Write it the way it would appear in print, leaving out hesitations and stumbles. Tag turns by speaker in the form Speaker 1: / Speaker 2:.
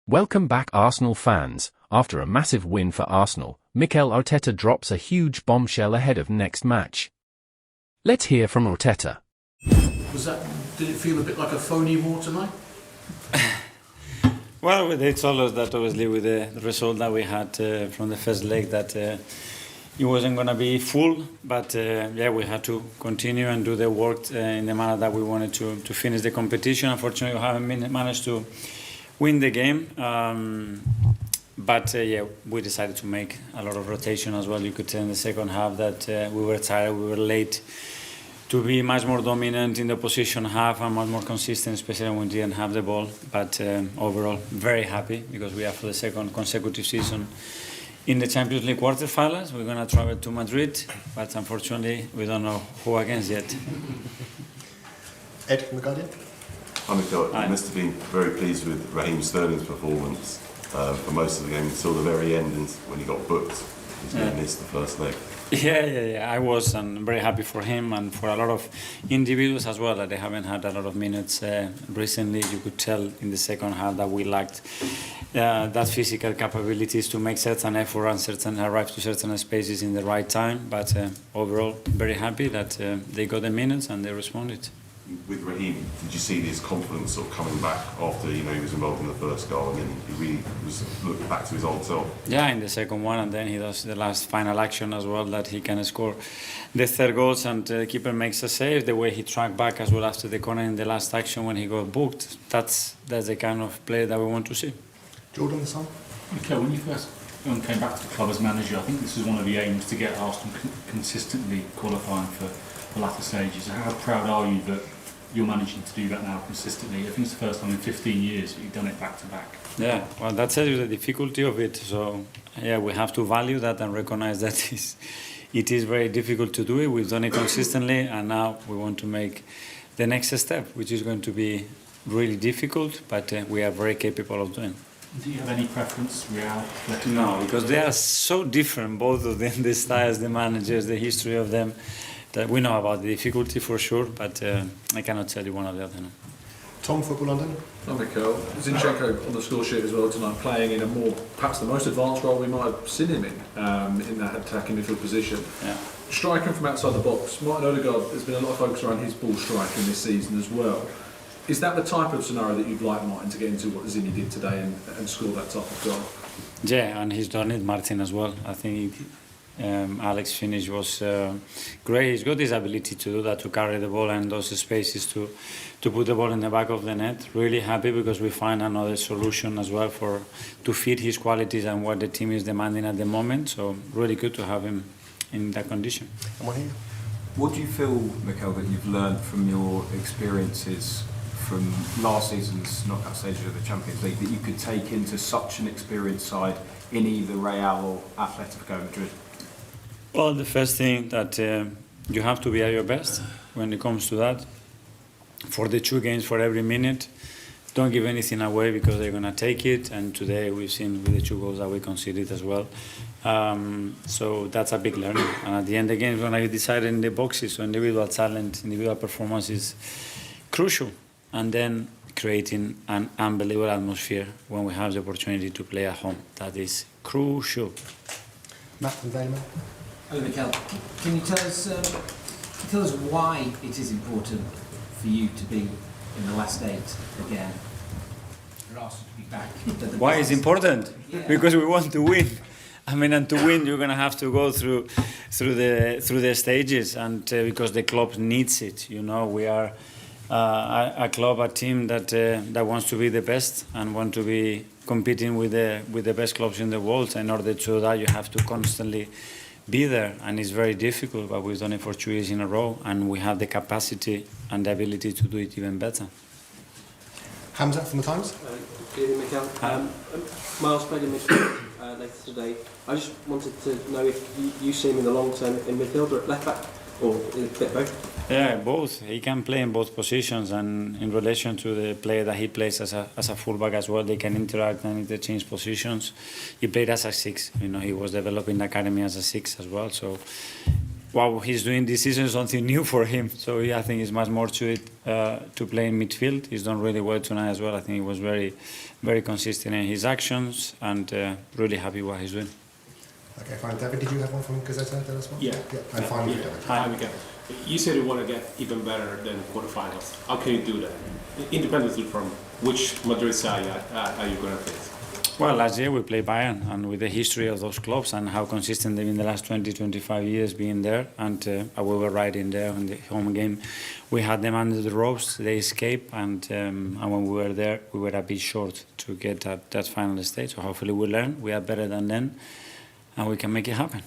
Speaker 1: Welcome back, Arsenal fans. After a massive win for Arsenal, Mikel Arteta drops a huge bombshell ahead of next match. Let's hear from Arteta.
Speaker 2: Did it feel a bit like a phony war tonight?
Speaker 3: Well, they told us that obviously with the result that we had from the first leg that it wasn't going to be full, but we had to continue and do the work in the manner that we wanted to finish the competition. Unfortunately, we haven't managed to win the game, but we decided to make a lot of rotation as well. You could tell in the second half that we were tired, we were late to be much more dominant in the position half and much more consistent, especially when we didn't have the ball. But overall, very happy because we are for the second consecutive season in the Champions League quarterfinals. We're going to travel to Madrid, but unfortunately, we don't know who against yet.
Speaker 4: Ed from The Guardian.
Speaker 5: Hi Mikel, you must have been very pleased with Raheem Sterling's performance for most of the game until the very end and when he got booked. He's going to miss the first leg.
Speaker 3: Yeah. I was, and I'm very happy for him and for a lot of individuals as well that they haven't had a lot of minutes recently. You could tell in the second half that we lacked that physical capabilities to make certain effort and arrive to certain spaces in the right time. But overall, very happy that they got the minutes and they responded.
Speaker 5: With Raheem, did you see his confidence sort of coming back after he was involved in the first goal and then he really was looked back to his old self?
Speaker 3: Yeah, in the second one, and then he does the last final action as well that he can score the third goals and the keeper makes a save. The way he tracked back as well after the corner in the last action when he got booked, that's the kind of play that we want to see.
Speaker 4: Jordan, the Sun.
Speaker 6: Okay, when you first came back to the club as manager, I think this was one of the aims to get Arsenal consistently qualifying for the latter stages. How proud are you that you're managing to do that now consistently? I think it's the first time in 15 years that you've done it back to back.
Speaker 3: Yeah, well, that tells you the difficulty of it. So, we have to value that and recognize that it is very difficult to do it. We've done it consistently, and now we want to make the next step, which is going to be really difficult, but we are very capable of doing.
Speaker 6: Do you have any preference, Real?
Speaker 3: No, because they are so different, both of them, the styles, the managers, the history of them. That we know about the difficulty for sure, but I cannot tell you one or the other. No.
Speaker 4: Tom, Football London.
Speaker 2: Hi Mikel. Zinchenko on the score sheet as well tonight, playing in a perhaps the most advanced role we might have seen him in that attacking midfield position.
Speaker 3: Yeah.
Speaker 2: Striking from outside the box. Martin Odegaard, there's been a lot of focus around his ball striking this season as well. Is that the type of scenario that you'd like Martin to get into, what Zini did today and score that type of goal?
Speaker 3: Yeah, and he's done it, Martin as well. I think Alex's finish was great. He's got this ability to do that, to carry the ball and those spaces to put the ball in the back of the net. Really happy because we find another solution as well to fit his qualities and what the team is demanding at the moment. So really good to have him in that condition.
Speaker 7: What do you feel, Mikel, that you've learned from your experiences from last season's knockout stages of the Champions League that you could take into such an experienced side in either Real or Atletico Madrid?
Speaker 3: Well, the first thing that you have to be at your best when it comes to that. For the 2 games, for every minute, don't give anything away because they're going to take it. And today we've seen with the 2 goals that we conceded as well. So that's a big learning. And at the end, again, when I decided in the boxes, so individual talent, individual performance is crucial. And then creating an unbelievable atmosphere when we have the opportunity to play at home. That is crucial.
Speaker 4: Matt from Vayman.
Speaker 8: Hello, Mikel. Can you tell us why it is important for you to be in the last 8 again? For Arsenal to be back.
Speaker 3: Why is important?
Speaker 8: Yeah.
Speaker 3: Because we want to win. I mean, and to win, you're going to have to go through the stages, and because the club needs it. You know, we are a club, a team that wants to be the best and want to be competing with the best clubs in the world. In order to do that, you have to constantly be there, and it's very difficult, but we've done it for 2 years in a row, and we have the capacity and the ability to do it even better.
Speaker 4: Hamza from The Times.
Speaker 9: Good evening, Mikel. Miles played in midfield later today. I just wanted to know if you see him in the long term in midfield or at left back, or a bit both?
Speaker 3: Yeah, both. He can play in both positions, and in relation to the player that he plays as a fullback as well, they can interact and interchange positions. He played as a 6. You know, he was developed in the academy as a 6 as well. So what he's doing this season is something new for him. So I think it's much more to it to play in midfield. He's done really well tonight as well. I think he was very, very consistent in his actions and really happy what he's doing.
Speaker 4: Okay, fine. David, did you have one from Gazzetta del Sport?
Speaker 10: Yeah.
Speaker 4: And finally, David.
Speaker 10: Hi, Mikel. You said you want to get even better than quarterfinals. How can you do that? Independently from which Madrid side are you going to face?
Speaker 3: Well, last year we played Bayern, and with the history of those clubs and how consistent they've been the last 20, 25 years being there, and we were right in there in the home game. We had them under the ropes, they escaped, and when we were there, we were a bit short to get that final stage. So hopefully we learn, we are better than them, and we can make it happen.